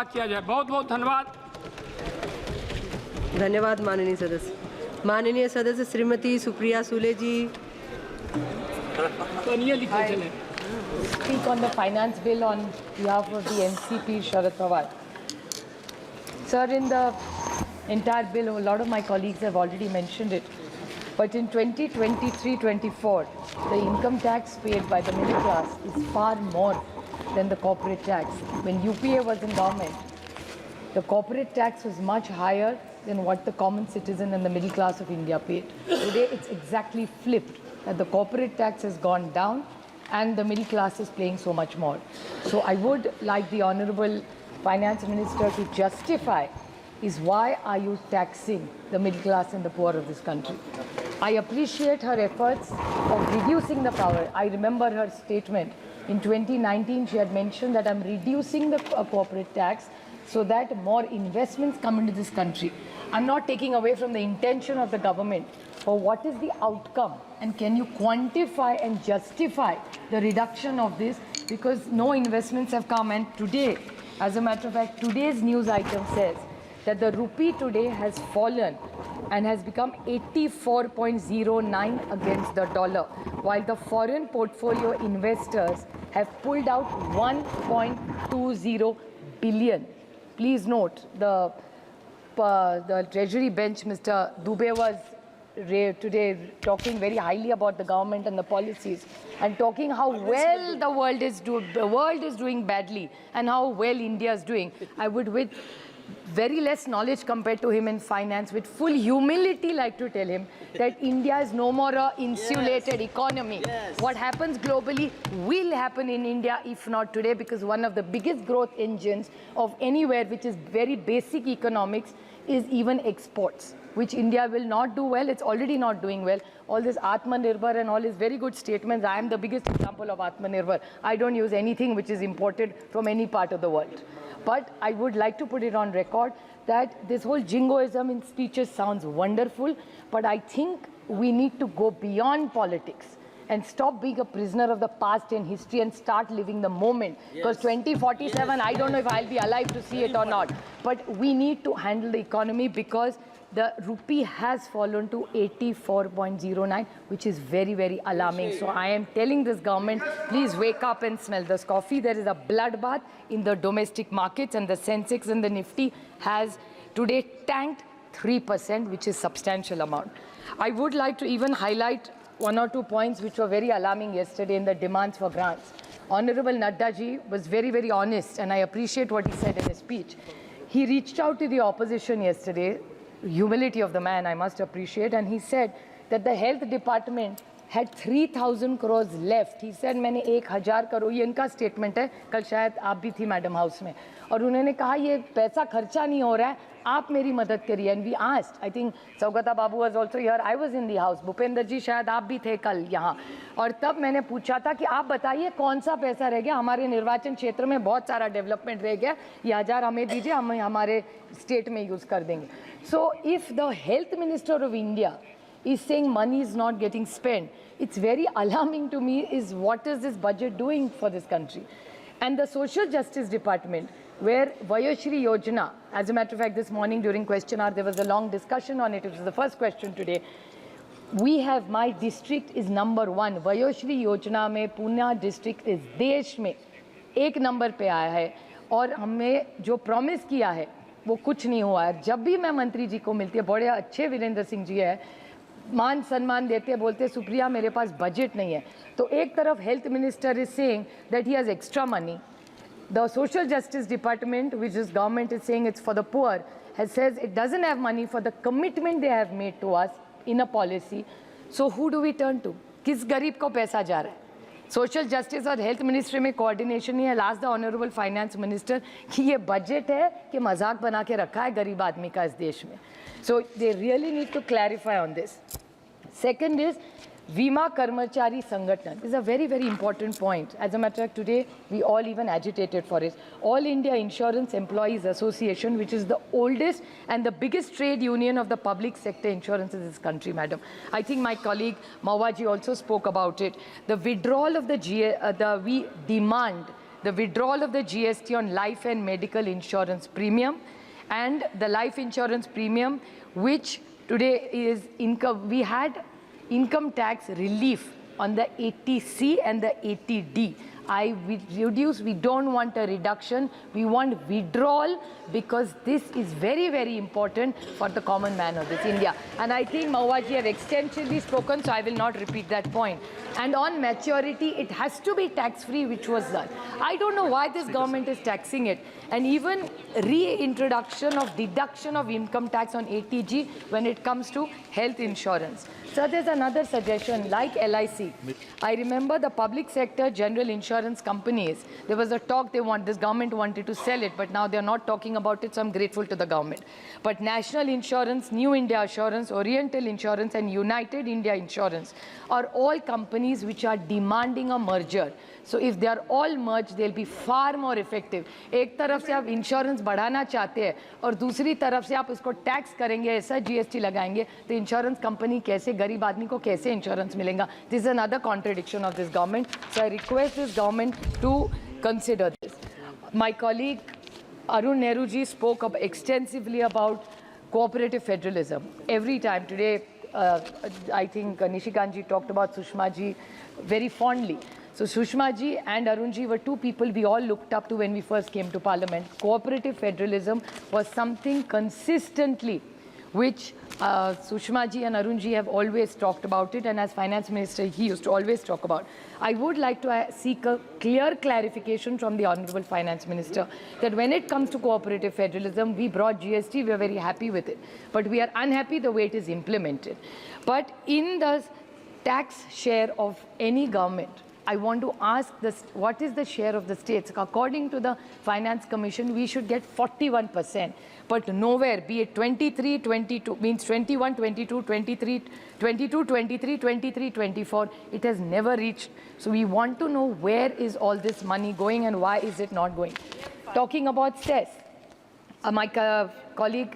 किया जाए। बहुत बहुत धन्यवाद। धन्यवाद माननीय सदस्य। माननीय सदस्य श्रीमती सुप्रिया सूले जी। Speak on the finance bill on behalf of the NCP, Sharad Pawar. Sir, in the entire bill, a lot of my colleagues have already mentioned it, but in 2023-24, the income tax paid by the middle class is far more than the corporate tax. When UPA was in government, the corporate tax was much higher than what the common citizen and the middle class of India paid. Today, it's exactly flipped, that the corporate tax has gone down and the middle class is paying so much more. So I would like the Honorable Finance Minister to justify is why are you taxing the middle class and the poor of this country? I appreciate her efforts of reducing the power. I remember her statement in 2019, she had mentioned that I'm reducing the corporate tax so that more investments come into this country. I'm not taking away from the intention of the government, but what is the outcome? And can you quantify and justify the reduction of this? Because no investments have come, and today, as a matter of fact, today's news item says that the rupee today has fallen and has become 84.09 against the dollar, while the foreign portfolio investors have pulled out 1.20 billion. Please note, the Treasury bench, Mr. Dubey, was today talking very highly about the government and the policies, and talking how well the world is doing badly and how well India is doing. I would, with very less knowledge compared to him in finance, with full humility, like to tell him that India is no more a insulated economy. What happens globally will happen in India, if not today, because one of the biggest growth engines of anywhere, which is very basic economics, is even exports, which India will not do well. It's already not doing well. All this Atmanirbhar and all is very good statements. I am the biggest example of Atmanirbhar. I don't use anything which is imported from any part of the world. But I would like to put it on record that this whole jingoism in speeches sounds wonderful, but I think we need to go beyond politics and stop being a prisoner of the past and history and start living the moment. Because 2047, I don't know if I'll be alive to see it or not. But we need to handle the economy, because the rupee has fallen to 84.09, which is very, very alarming. So I am telling this government, please wake up and smell this coffee. There is a bloodbath in the domestic markets, and the Sensex and the Nifty has today tanked 3%, which is substantial amount. I would like to even highlight one or two points which were very alarming yesterday in the demands for grants. Honorable Nadda ji was very, very honest, and I appreciate what he said in his speech. He reached out to the opposition yesterday, humility of the man I must appreciate, and he said that the health department had 3,000 crores left. He said, मैंने 1,000 करोड़, ये इनका statement है, कल शायद आप भी थी madam house में, और उन्होंने कहा ये पैसा खर्चा नहीं हो रहा है, आप मेरी मदद करिए. And we asked, I think Saugata babu was also here, I was in the house, Bhupendra ji शायद आप भी थे कल यहाँ, और तब मैंने पूछा था कि आप बताइए कौन सा पैसा रह गया, हमारे निर्वाचन क्षेत्र में बहुत सारा डेवलपमेंट रह गया, ये 1,000 हमें दीजिए, हम हमारे स्टेट में यूज़ कर देंगे. So if the health minister of India is saying money is not getting spent, it's very alarming to me is what is this budget doing for this country. And the Social Justice Department, where Vayashri Yojana, as a matter of fact, this morning during question hour, there was a long discussion on it. It was the first question today. We have, my district is number 1. Vayashri Yojana में Pune district is देश में 1 number पे आया है, और हमें जो promise किया है वो कुछ नहीं हुआ है. जब भी मैं मंत्री जी को मिलती है, बड़े अच्छे वीरेंद्र सिंह जी है, मान सम्मान देते हैं, बोलते सुप्रिया मेरे पास बजट नहीं है. तो एक तरफ health minister is saying that he has extra money, the social justice department which is government is saying it's for the poor has says it doesn't have money for the commitment they have made to us in a policy. So who do we turn to? किस गरीब को पैसा जा रहा है? Social justice और health ministry में coordination नहीं है. Last the honourable finance minister कि ये बजट है कि मजाक बना के रखा है गरीब आदमी का इस देश में. So they really need to clarify on this. Second is Veema Karmachari Sangathan. This is a very, very important point. As a matter of fact, today we all even agitated for it. All India Insurance Employees Association, which is the oldest and the biggest trade union of the public sector insurance in this country, madam. I think my colleague Mawaji also spoke about it. The withdrawal of the we demand the withdrawal of the GST on life and medical insurance premium, and the life insurance premium, which today is income. We had income tax relief on the 80C and the 80D. We don't want a reduction, we want withdrawal, because this is very, very important for the common man of this India. And I think Mahuaji have extensively spoken, so I will not repeat that point. And on maturity, it has to be tax-free, which was done. I don't know why this government is taxing it. And even reintroduction of deduction of income tax on 80G when it comes to health insurance. So there's another suggestion, like LIC. I remember the public sector general insurance companies, there was a talk this government wanted to sell it, but now they're not talking about it, so I'm grateful to the government. But National Insurance, New India Assurance, Oriental Insurance and United India Insurance are all companies which are demanding a merger. So if they are all merged, they'll be far more effective. एक तरफ से आप insurance बढ़ाना चाहते हैं और दूसरी तरफ से आप उसको टैक्स करेंगे, ऐसा GST लगाएंगे, तो इंश्योरेंस कंपनी कैसे, गरीब आदमी को कैसे इंश्योरेंस मिलेगा? This is another contradiction of this government. So I request this government to consider this. My colleague Arun Nehru ji spoke extensively about cooperative federalism. Every time today, I think Nishikant ji talked about Sushma ji very fondly. So Sushma ji and Arun ji were two people we all looked up to when we first came to Parliament. Cooperative federalism was something consistently which Sushma ji and Arun ji have always talked about it, and as Finance Minister he used to always talk about. I would like to seek a clear clarification from the Honourable Finance Minister that when it comes to cooperative federalism, we brought GST, we are very happy with it, but we are unhappy the way it is implemented. But in the tax share of any government, I want to ask this, what is the share of the states? According to the Finance Commission, we should get 41%. But nowhere, be it 23, 22, means 21, 22, 23, 22, 23, 23, 24, it has never reached. So we want to know where is all this money going and why is it not going. Talking about cess, my colleague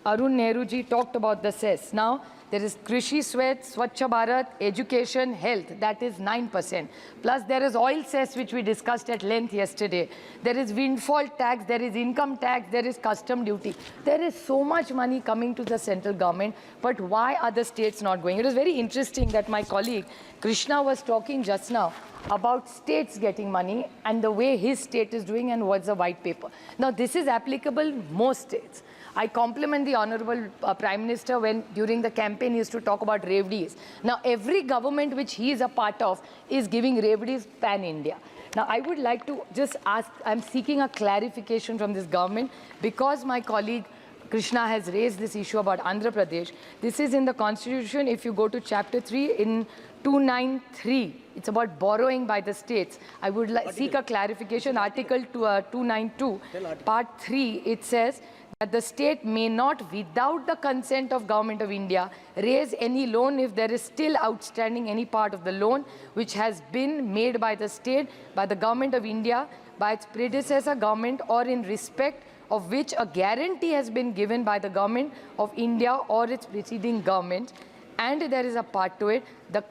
Arun Nehru ji talked about the cess. Now, there is Krishi Swet, Swachh Bharat, education, health, that is 9%. Plus there is oil cess, which we discussed at length yesterday. There is windfall tax, there is income tax, there is custom duty. There is so much money coming to the central government, but why are the states not going? It was very interesting that my colleague Krishna was talking just now about states getting money and the way his state is doing and what's the white paper. Now this is applicable most states. I compliment the Honourable Prime Minister when during the campaign he used to talk about Revdis. Now every government which he is a part of is giving Revdis pan-India. Now I would like to just ask, I'm seeking a clarification from this government because my colleague Krishna has raised this issue about Andhra Pradesh. This is in the Constitution. If you go to Chapter 3 in 293, it's about borrowing by the states. I would seek a clarification. Article 292, Part 3, it says that the state may not, without the consent of Government of India, raise any loan if there is still outstanding any part of the loan which has been made by the state, by the Government of India, by its predecessor government, or in respect of which a guarantee has been given by the Government of India or its preceding government. And there is a part to it, the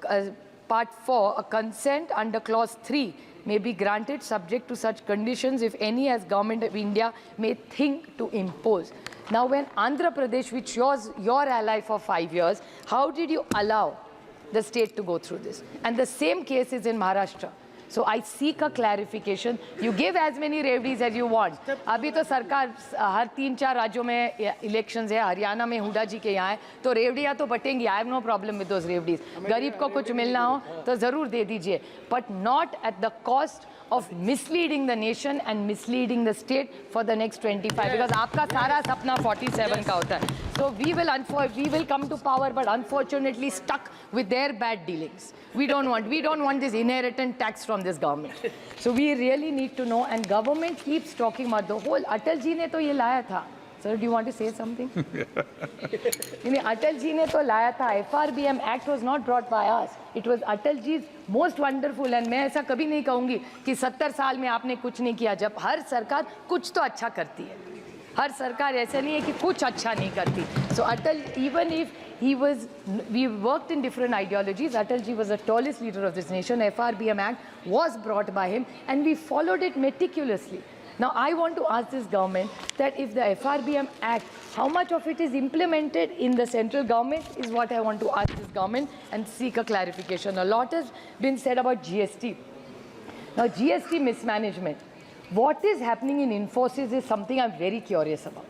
Part 4, a consent under Clause 3 may be granted subject to such conditions if any as Government of India may think to impose. Now when Andhra Pradesh, which was your ally for 5 years, how did you allow the state to go through this? And the same case is in Maharashtra. So I seek a clarification. You give as many Revdis as you want. अभी तो सरकार हर 3-4 राज्यों में elections है, हरियाणा में हुड्डा जी के यहाँ है, तो रेवड़ियाँ तो बटेंगी. I have no problem with those Revdis. गरीब को कुछ मिलना हो तो ज़रूर दे दीजिए, but not at the cost of misleading the nation and misleading the state for the next 25. Because आपका सारा सपना 47 का होता है. So we will come to power, but unfortunately stuck with their bad dealings. We don't want this inheritance tax from this government. So we really need to know, and government keeps talking about the whole. Atal ji ने तो ये लाया था. Sir, do you want to say something? Atal ji ने तो लाया था. FRBM Act was not brought by us. It was Atal ji's most wonderful, and मैं ऐसा कभी नहीं कहूँगी कि 70 साल में आपने कुछ नहीं किया. जब हर सरकार कुछ तो अच्छा करती है. हर सरकार ऐसा नहीं है कि कुछ अच्छा नहीं करती. So Atal, even if we worked in different ideologies, Atalji was the tallest leader of this nation. FRBM Act was brought by him and we followed it meticulously. Now I want to ask this government that if the FRBM Act, how much of it is implemented in the central government is what I want to ask this government and seek a clarification. A lot has been said about GST. Now GST mismanagement. What is happening in Infosys is something I'm very curious about.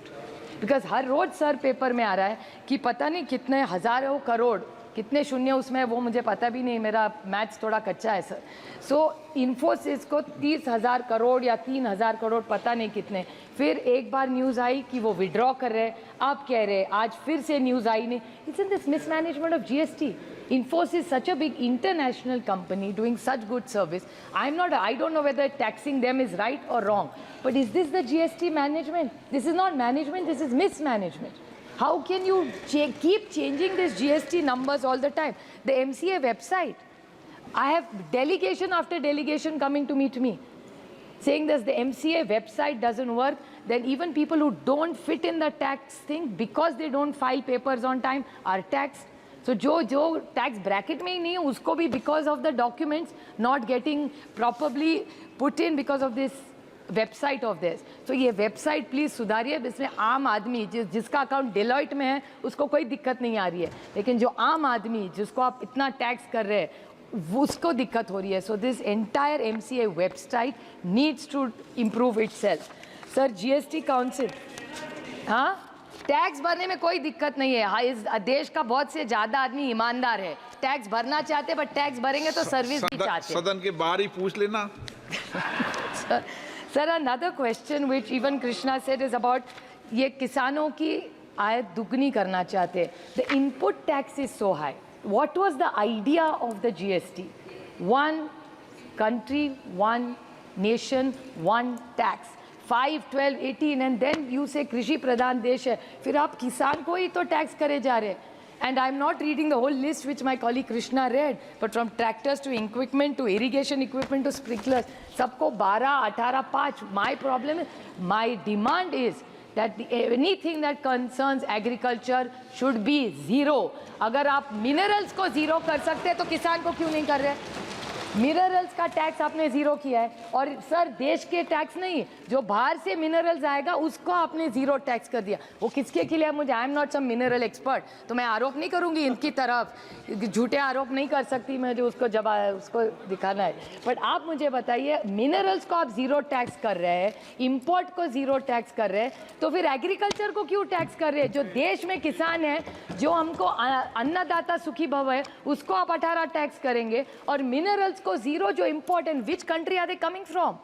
Because हर रोज sir paper में आ रहा है कि पता नहीं कितने हज़ारों करोड़ कितने शून्य उसमें, वो मुझे पता भी नहीं, मेरा मैथ्स थोड़ा कच्चा है सर. सो इन्फोसिस को 30,000 करोड़ या 3,000 करोड़ पता नहीं कितने, फिर एक बार न्यूज़ आई कि वो विड्रॉ कर रहे हैं, आप कह रहे हैं, आज फिर से न्यूज़ आई नहीं. It's in this mismanagement of GST. Infosys, such a big international company doing such good service. I don't know whether taxing them is right or wrong. But is this the GST management? This is not management, this is mismanagement. How can you keep changing these GST numbers all the time? The MCA website, I have delegation after delegation coming to meet me, saying that the MCA website doesn't work, then even people who don't fit in the tax thing because they don't file papers on time are taxed. So जो tax bracket में ही नहीं है उसको भी because of the documents not getting properly put in because of this website of theirs. So ये website please सुधारिए, इसमें आम आदमी जिसका अकाउंट Deloitte में है उसको कोई दिक्कत नहीं आ रही है, लेकिन जो आम आदमी जिसको आप इतना टैक्स कर रहे हैं उसको दिक्कत हो रही है. So this entire MCA website needs to improve itself. Sir, GST Council, हाँ, टैक्स भरने में कोई दिक्कत नहीं है. इस देश का बहुत से ज़्यादा आदमी ईमानदार है, टैक्स भरना चाहते, बट टैक्स भरेंगे तो सर्विस भी चाहते. सदन के बाहर ही पूछ लेना. Sir, another question which even Krishna said is about ये किसानों की आय दुगनी करना चाहते. The input tax is so high. What was the idea of the GST? One country, one nation, one tax. 5, 12, 18 and then you say कृषि प्रधान देश है, फिर आप किसान को ही तो टैक्स करे जा रहे हैं. And I'm not reading the whole list which my colleague Krishna read, but from tractors to equipment to irrigation equipment to sprinklers, सबको 12, 18, 5. My problem is, my demand is that anything that concerns agriculture should be zero. अगर आप minerals को zero कर सकते हैं तो किसान को क्यों नहीं कर रहे? मिनरल्स का टैक्स आपने जीरो किया है, और सर देश के टैक्स नहीं, जो बाहर से मिनरल्स आएगा उसको आपने जीरो टैक्स कर दिया. वो किसके के लिए? मुझे, I am not some mineral expert, तो मैं आरोप नहीं करूंगी इनकी तरफ, झूठे आरोप नहीं कर सकती मैं, जो उसको जब उसको दिखाना है. बट आप मुझे बताइए, मिनरल्स को आप जीरो टैक्स कर रहे हैं, इंपोर्ट को जीरो टैक्स कर रहे हैं, तो फिर एग्रीकल्चर को क्यों टैक्स कर रहे हैं? जो देश में किसान है, जो हमको अन्नदाता सुखी भव है, उसको आप 18 टैक्स करेंगे, और मिनरल्स को जीरो जो important, which country are they coming from?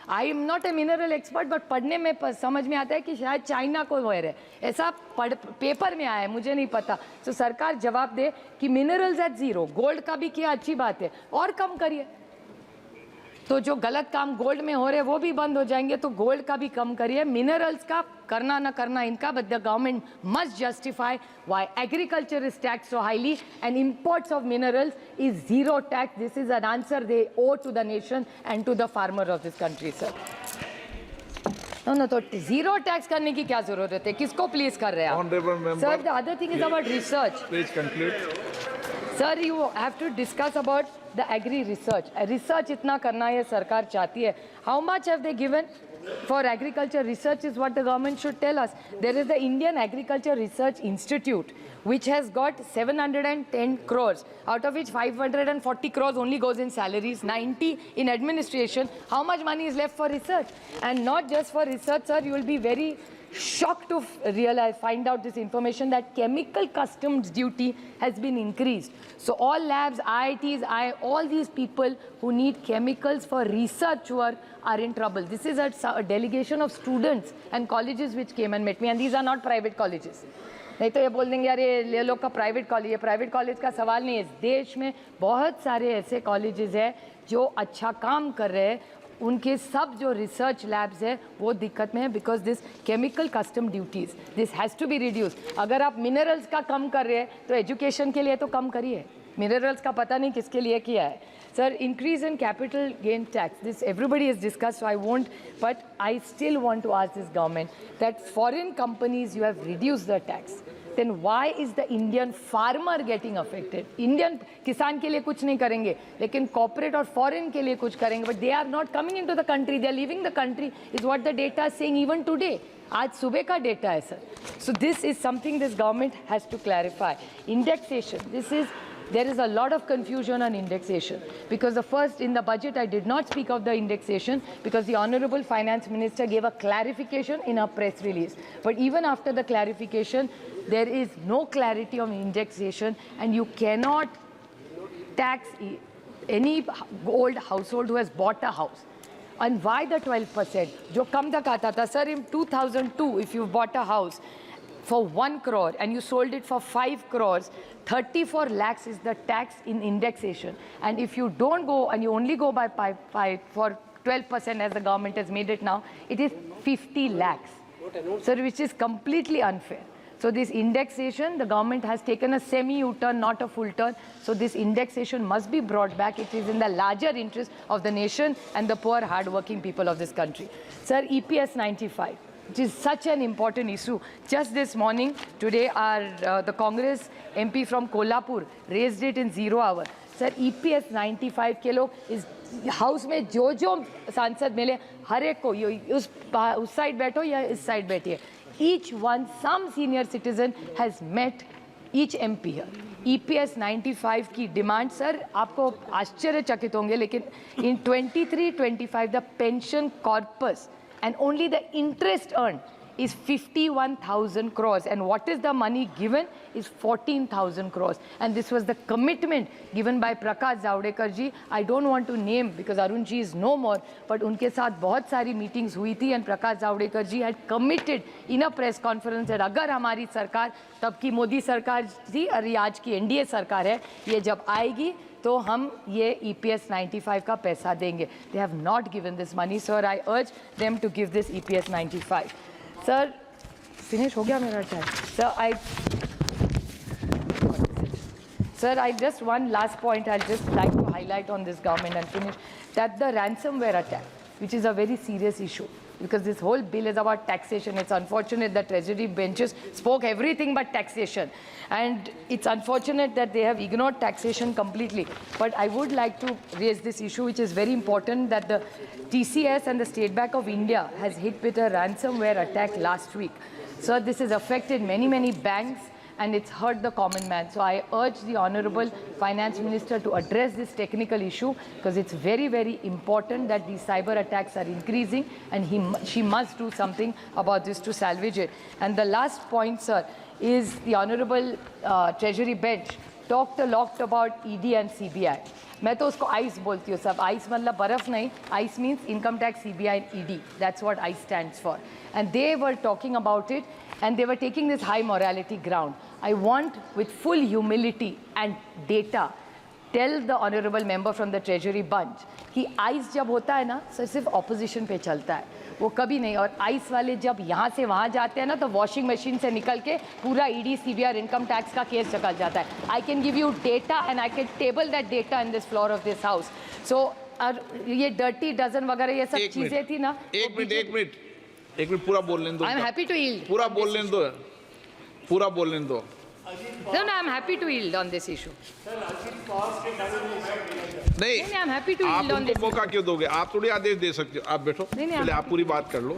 I am not a mineral expert, but पढ़ने में समझ में आता है कि शायद चाइना को वेयर है, ऐसा पेपर में आया है, मुझे नहीं पता. तो सरकार जवाब दे कि मिनरल्स एट जीरो. गोल्ड का भी किया, अच्छी बात है, और कम करिए. तो जो गलत काम गोल्ड में हो रहे हैं वो भी बंद हो जाएंगे, तो गोल्ड का भी कम करिए. मिनरल्स का करना ना करना इनका, but the government must justify why agriculture is tax so highly and imports of minerals is zero tax. This is an answer they owe to the nation and to the farmer of this country. Sir no, तो zero tax करने की क्या जरूरत है? किसको please कर रहे हैं? Sir, the other thing is about research. Please conclude. Sir, you have to discuss about the agri research. Research इतना करना ये सरकार चाहती है. How much have they given for agriculture research is what the government should tell us. There is the Indian Agriculture Research Institute which has got 710 crores, out of which 540 crores only goes in salaries, 90 in administration. How much money is left for research? And not just for research, sir, you will be very shocked to find out this information that chemical customs duty has been increased. So all labs, IITs, all these people who need chemicals for research work are in trouble. This is a delegation of students and colleges which came and met me, and these are not private colleges. नहीं तो ये बोल देंगे यार ये लोग का private college, ये प्राइवेट कॉलेज का सवाल नहीं है. इस देश में बहुत सारे ऐसे कॉलेजेस हैं जो अच्छा काम कर रहे हैं, उनके सब जो रिसर्च लैब्स है वो दिक्कत में है because this chemical custom duties, this has to be reduce. अगर आप मिनरल्स का कम कर रहे हैं तो एजुकेशन के लिए तो कम करिए. मिनरल्स का पता नहीं किसके लिए किया है. Sir, increase in capital gain tax. This everybody has discussed, so I won't. But I still want to ask this government that foreign companies you have reduced the tax. Then why is the Indian farmer getting affected? Indian किसान के लिए कुछ नहीं करेंगे, लेकिन corporate और foreign के लिए कुछ करेंगे. But they are not coming into the country. They are leaving the country. Is what the data is saying even today. आज सुबह का डेटा है sir. So this is something this government has to clarify. Indexation. There is a lot of confusion on indexation because the first in the budget I did not speak of the indexation because the Honorable Finance Minister gave a clarification in a press release. But even after the clarification, there is no clarity on indexation and you cannot tax any old household who has bought a house. And why the 12%? जो कम तक आता था, sir, in 2002, if you bought a house for 1 crore and you sold it for 5 crores, 34 lakhs is the tax in indexation. And if you don't go and you only go by for 12% as the government has made it now, it is 50 lakhs. So which is completely unfair. So this indexation, the government has taken a semi-U-turn, not a full turn. So this indexation must be brought back. It is in the larger interest of the nation and the poor, hard-working people of this country. Sir, EPS 95. Which is such an important issue. Just this morning, today, the Congress MP from Kolhapur raised it in 0 hour. Sir, EPS 95 के लोग इस house में जो सांसद मिले, हर एक को उस साइड बैठो या इस साइड बैठिए. Each one, some senior citizen has met each MP here. EPS 95 की डिमांड सर आपको आश्चर्यचकित होंगे, लेकिन in 23-25 the pension corpus and only the interest earned is 51,000 crores and what is the money given is 14,000 crores and this was the commitment given by Prakash Zavadekar ji. I don't want to name because Arun ji is no more, but उनके साथ बहुत सारी meetings हुई थी and Prakash Zavadekar ji had committed in a press conference that अगर हमारी सरकार तब की मोदी सरकार थी और ये आज की NDA सरकार है, ये जब आएगी तो हम ये EPS 95 का पैसा देंगे. They have not given this money, sir. I urge them to give this EPS 95. Sir, finish हो गया मेरा time. Sir, I just one last point I'll just like to highlight on this government and finish that the ransomware attack, which is a very serious issue. Because this whole bill is about taxation. It's unfortunate that Treasury benches spoke everything but taxation. And it's unfortunate that they have ignored taxation completely. But I would like to raise this issue, which is very important, that the TCS and the State Bank of India has hit with a ransomware attack last week. So this has affected many banks and it's hurt the common man. So I urge the Honorable Finance Minister to address this technical issue because it's very important that these cyber attacks are increasing and she must do something about this to salvage it. And the last point, sir, is the Honorable Treasury Bench talked a lot about ED and CBI. मैं तो उसको ICE बोलती हूँ सब. ICE मतलब बर्फ नहीं. ICE means Income Tax, CBI and ED. That's what ICE stands for. And they were talking about it and they were taking this high morality ground. I want with full humility and data tell the honorable member from the Treasury bunch कि ICE जब होता है ना sir सिर्फ opposition पे चलता है, वो कभी नहीं. और ICE वाले जब यहाँ से वहाँ जाते हैं ना तो washing machine से निकल के पूरा ED, CBI और income tax का केस निकल जाता है. I can give you data and I can table that data in this floor of this house. So ये dirty dozen वगैरह ये सब चीजें थी ना. एक मिनट पूरा बोल लेने दो. I am happy to yield. पूरा बोल लेने दो. No, I am happy to yield on this issue. नहीं, I am happy to yield on this. आप उनको मौका क्यों दोगे? आप थोड़ी आदेश दे सकते हो. आप बैठो. पहले आप पूरी बात कर लो.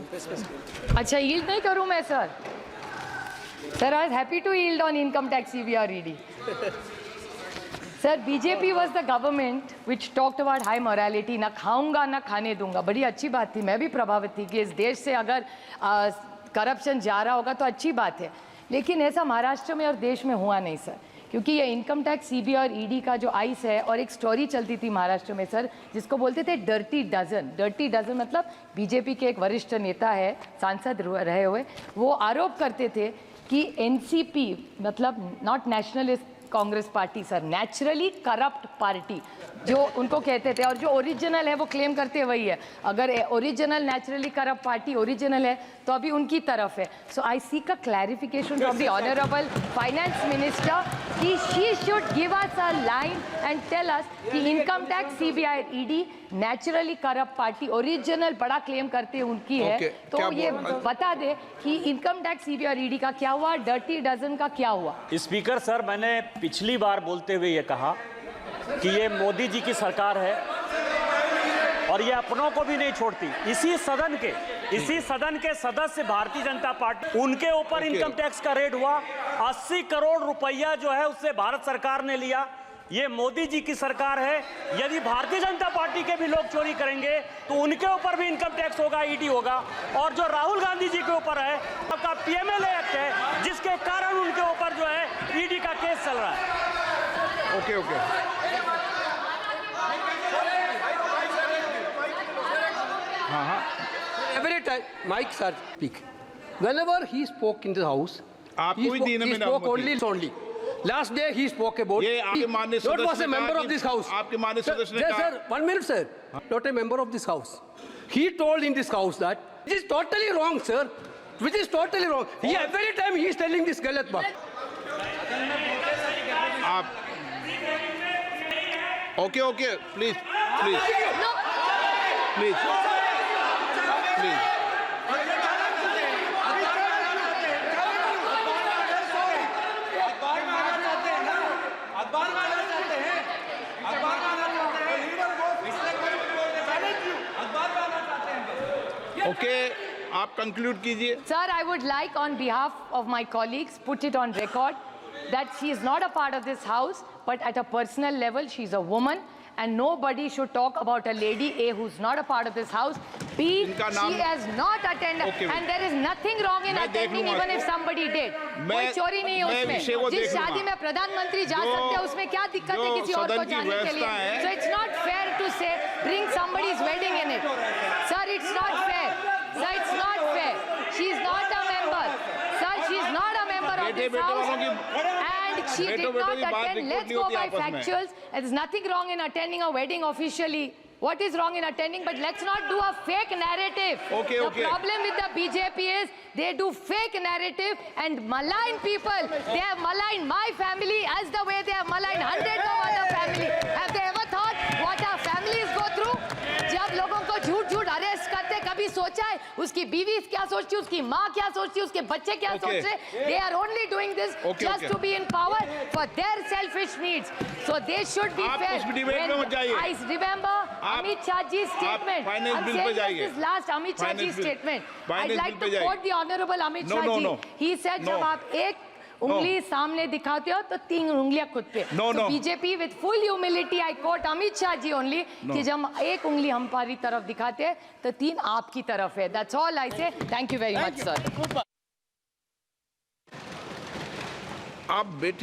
अच्छा, yield नहीं करूँ मैं sir. Sir, I was happy to yield on income tax, CBI or ED. Sir, BJP was the government which talked about high morality. ना खाऊंगा ना खाने दूंगा. बड़ी अच्छी बात थी. मैं भी प्रभावित थी कि इस देश से अगर करप्शन जा रहा होगा तो अच्छी बात है. लेकिन ऐसा महाराष्ट्र में और देश में हुआ नहीं सर, क्योंकि ये इनकम टैक्स, सीबीआई और ईडी का जो आइस है, और एक स्टोरी चलती थी महाराष्ट्र में सर जिसको बोलते थे डर्टी डजन. डर्टी डजन मतलब बीजेपी के एक वरिष्ठ नेता है, सांसद रहे हुए, वो आरोप करते थे कि एनसीपी मतलब not nationalist Congress party sir, naturally corrupt party जो उनको कहते थे, और जो ओरिजिनल है वो क्लेम करते वही है। अगर original naturally corrupt party original है तो अभी उनकी तरफ है। So I seek a clarification from the honourable finance minister कि she should give us a line and tell us कि income tax, CBI, ED naturally corrupt party original बड़ा claim करते हैं उनकी है। तो ये बता दे कि इनकम टैक्स, सीबीआई और ईडी का क्या हुआ, डर्टी डजन का क्या हुआ। स्पीकर सर, मैंने पिछली बार बोलते हुए ये कहा कि ये मोदी जी की सरकार है और ये अपनों को भी नहीं छोड़ती। इसी सदन के सदस्य भारतीय जनता पार्टी, उनके ऊपर इनकम टैक्स का रेड हुआ। 80 करोड़ रुपया जो है उससे भारत सरकार ने लिया। ये मोदी जी की सरकार है। यदि भारतीय जनता पार्टी के भी लोग चोरी करेंगे तो उनके ऊपर भी इनकम टैक्स होगा, ईडी होगा। और जो राहुल गांधी जी के ऊपर है, आपका पीएमएलए एक्ट है जिसके कारण उनके ऊपर जो है ईडी का केस चल रहा है। Okay okay, Every time, Mike sir speak. Whenever he spoke in the house, आपको ही दी ना he मैंने spoke अनुमति। only. Last day he spoke about. ये आपके माननीय Not सदस्य was a ने member कहा of कि- this house. आपके माननीय सदस्य ने Sir, कहा- sir, 1 minute, sir. Not a member of this house. He told in this house that it is totally wrong, sir. Which is totally wrong. He every time he is telling this galat baat. आप okay okay, please please please please. Okay, आप conclude कीजिए। Sir, I would like on behalf of my colleagues put it on record that she is not a part of this house, but at a personal level she is a woman and nobody should talk about a lady A who's not a part of this house. B, इनका she नाम- has not attended Okay, and there is nothing wrong in मैं देख attending लूंगा even if इसको। somebody did. मैं- कोई चोरी नहीं है मैं विषय को उसमें। जिस देख लूंगा। शादी में प्रधानमंत्री जा जो- सकते हैं उसमें क्या दिक्कत है जो किसी और को सदन की जाने के लिए। व्यवस्था है- So it's not fair to say bring somebody's wedding in it. Sir, it's not fair. Sir, it's not fair. She is not a member. Sir, she is not a member of बेटे this बेटे house. वालों की And she बेटों did बेटों not की बात attend. Record Let's नहीं go होती by आपस में। factuals. There's nothing wrong in attending a wedding officially. What is wrong in attending? But let's not do a fake narrative. Okay, the okay. problem with the BJP is they do fake narrative and malign people. They have maligned my family as the way they have maligned hundreds of other family. Have they ever thought what our families go through? जब लोगों को झूठ झूठ arrest करते, कभी सोचा है उसकी बीवी क्या सोचती है, उसकी माँ क्या सोचती है, उसके बच्चे क्या Okay. सोच रहे? They are only doing this Okay, just okay. to be in power for their selfish needs. So they should be आप fair. उस debate में मत जाइए। I remember Amit Shah ji's statement. finance I'm bill पे saying जाइए। this last Amit Shah ji's Finance bill- statement. I'd finance like bill to पे जाइए। quote the Honorable Amit No, Shah no, ji. no. He said No. जब आप एक उंगली सामने दिखाते हो तो 3 उंगलियां खुद पे। No, so no. BJP with full humility I quote Amit Shah ji only No. कि जब एक उंगली हमारी तरफ दिखाते हैं तो 3 आपकी तरफ है। That's all I say. Thank you very much, sir. आप बैठे